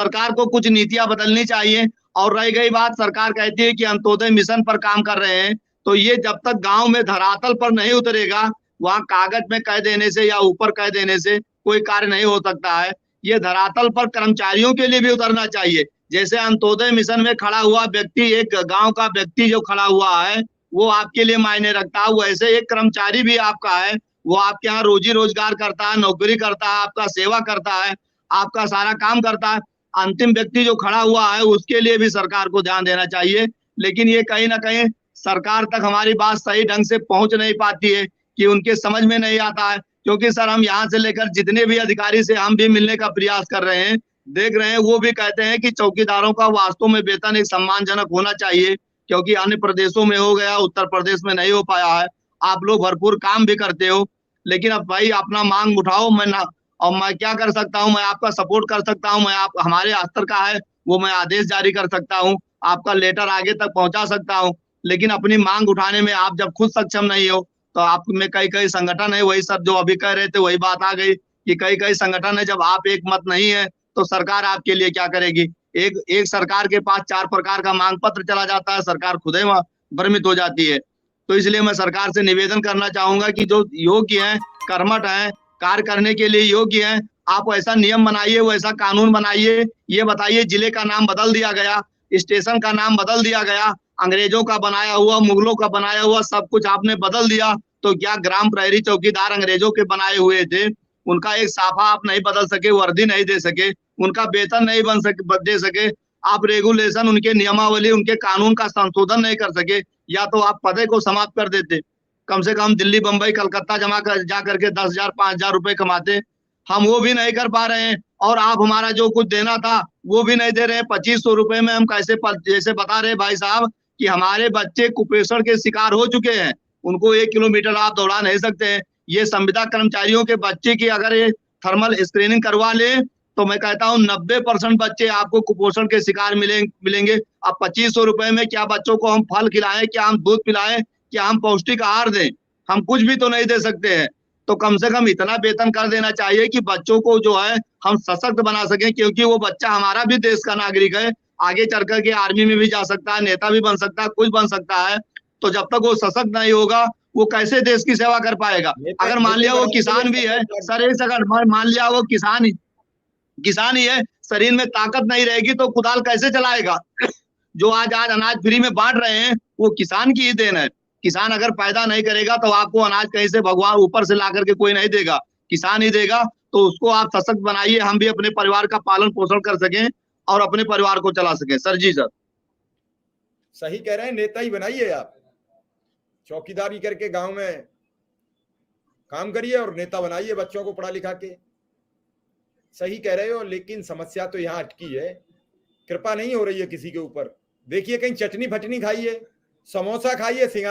सरकार को कुछ नीतियां बदलनी चाहिए। और रह गई बात, सरकार कहती है कि अंत्योदय मिशन पर काम कर रहे हैं, तो ये जब तक गांव में धरातल पर नहीं उतरेगा, वहां कागज में कह देने से या ऊपर कह देने से कोई कार्य नहीं हो सकता है। ये धरातल पर कर्मचारियों के लिए भी उतरना चाहिए। जैसे अंत्योदय मिशन में खड़ा हुआ व्यक्ति, एक गांव का व्यक्ति जो खड़ा हुआ है, वो आपके लिए मायने रखता है, वैसे एक कर्मचारी भी आपका है, वो आपके यहाँ रोजी रोजगार करता है, नौकरी करता है, आपका सेवा करता है, आपका सारा काम करता है। अंतिम व्यक्ति जो खड़ा हुआ है उसके लिए भी सरकार को ध्यान देना चाहिए। लेकिन ये कहीं ना कहीं सरकार तक हमारी बात सही ढंग से पहुंच नहीं पाती है, कि उनके समझ में नहीं आता है। क्योंकि सर, हम यहाँ से लेकर जितने भी अधिकारी से हम भी मिलने का प्रयास कर रहे हैं, देख रहे हैं, वो भी कहते हैं कि चौकीदारों का वास्तव में वेतन एक सम्मानजनक होना चाहिए, क्योंकि अन्य प्रदेशों में हो गया, उत्तर प्रदेश में नहीं हो पाया है। आप लोग भरपूर काम भी करते हो, लेकिन अब भाई अपना मांग उठाओ। मैं ना, और मैं क्या कर सकता हूँ, मैं आपका सपोर्ट कर सकता हूँ, मैं आप हमारे स्तर का है वो मैं आदेश जारी कर सकता हूँ, आपका लेटर आगे तक पहुंचा सकता हूँ। लेकिन अपनी मांग उठाने में आप जब खुद सक्षम नहीं हो, तो आप में कई कई संगठन है, वही सब जो अभी कह रहे थे, वही बात आ गई कि कई कई संगठन है, जब आप एक मत नहीं है तो सरकार आपके लिए क्या करेगी। एक एक सरकार के पास 4 प्रकार का मांग पत्र चला जाता है, सरकार खुद ही भ्रमित हो जाती है। तो इसलिए मैं सरकार से निवेदन करना चाहूंगा कि जो योग्य है, कर्मठ है, कार्य करने के लिए योग्य है, आप ऐसा नियम बनाइए, वैसा कानून बनाइए। ये बताइए, जिले का नाम बदल दिया गया, स्टेशन का नाम बदल दिया गया, अंग्रेजों का बनाया हुआ, मुगलों का बनाया हुआ सब कुछ आपने बदल दिया, तो क्या ग्राम प्रहरी चौकीदार अंग्रेजों के बनाए हुए थे, उनका एक साफा आप नहीं बदल सके, वर्दी नहीं दे सके, उनका वेतन नहीं दे सके, आप रेगुलेशन, उनके नियमावली, उनके कानून का संशोधन नहीं कर सके, या तो आप पदे को समाप्त कर देते। कम से कम दिल्ली, बंबई, कलकत्ता जा करके 10,000 5,000 रुपए कमाते। हम वो भी नहीं कर पा रहे हैं, और आप हमारा जो कुछ देना था वो भी नहीं दे रहे हैं। 2500 रुपए में हम कैसे, जैसे बता रहे भाई साहब कि हमारे बच्चे कुपोषण के शिकार हो चुके हैं, उनको 1 किलोमीटर आप दौड़ा नहीं सकते हैं। ये संविदा कर्मचारियों के बच्चे की अगर ये थर्मल स्क्रीनिंग करवा ले, तो मैं कहता हूँ 90% बच्चे आपको कुपोषण के शिकार मिलेंगे। अब 2500 रुपए में क्या बच्चों को हम फल खिलाएं, क्या हम दूध पिलाएं, क्या हम पौष्टिक आहार दें? हम कुछ भी तो नहीं दे सकते हैं। तो कम से कम इतना वेतन कर देना चाहिए कि बच्चों को जो है हम सशक्त बना सकें, क्योंकि वो बच्चा हमारा भी देश का नागरिक है, आगे चल करके आर्मी में भी जा सकता है, नेता भी बन सकता है, कुछ बन सकता है। तो जब तक वो सशक्त नहीं होगा, वो कैसे देश की सेवा कर पाएगा? नेता अगर मान नेता लिया वो बनाने के लिए किसान भी है सबको सर, एक सेकंड, मान लिया वो किसान ही है, शरीर में ताकत नहीं रहेगी तो कुदाल कैसे चलाएगा? जो आज आज अनाज फ्री में बांट रहे हैं, वो किसान की ही देन है। किसान अगर पैदा नहीं करेगा तो आपको अनाज कहीं से भगवान ऊपर से ला करके कोई नहीं देगा, किसान ही देगा। तो उसको आप सशक्त बनाइए, हम भी अपने परिवार का पालन पोषण कर सकें और अपने परिवार को चला सकें। सर जी सर। सही कह रहे हैं, नेता ही बनाइए आप, चौकीदारी करके गांव में काम करिए और नेता बनाइए बच्चों को पढ़ा लिखा के। सही कह रहे हो, लेकिन समस्या तो यहाँ अटकी है, कृपा नहीं हो रही है किसी के ऊपर। देखिए कहीं चटनी फटनी खाइए, समोसा खाइए, सिंगाड़ा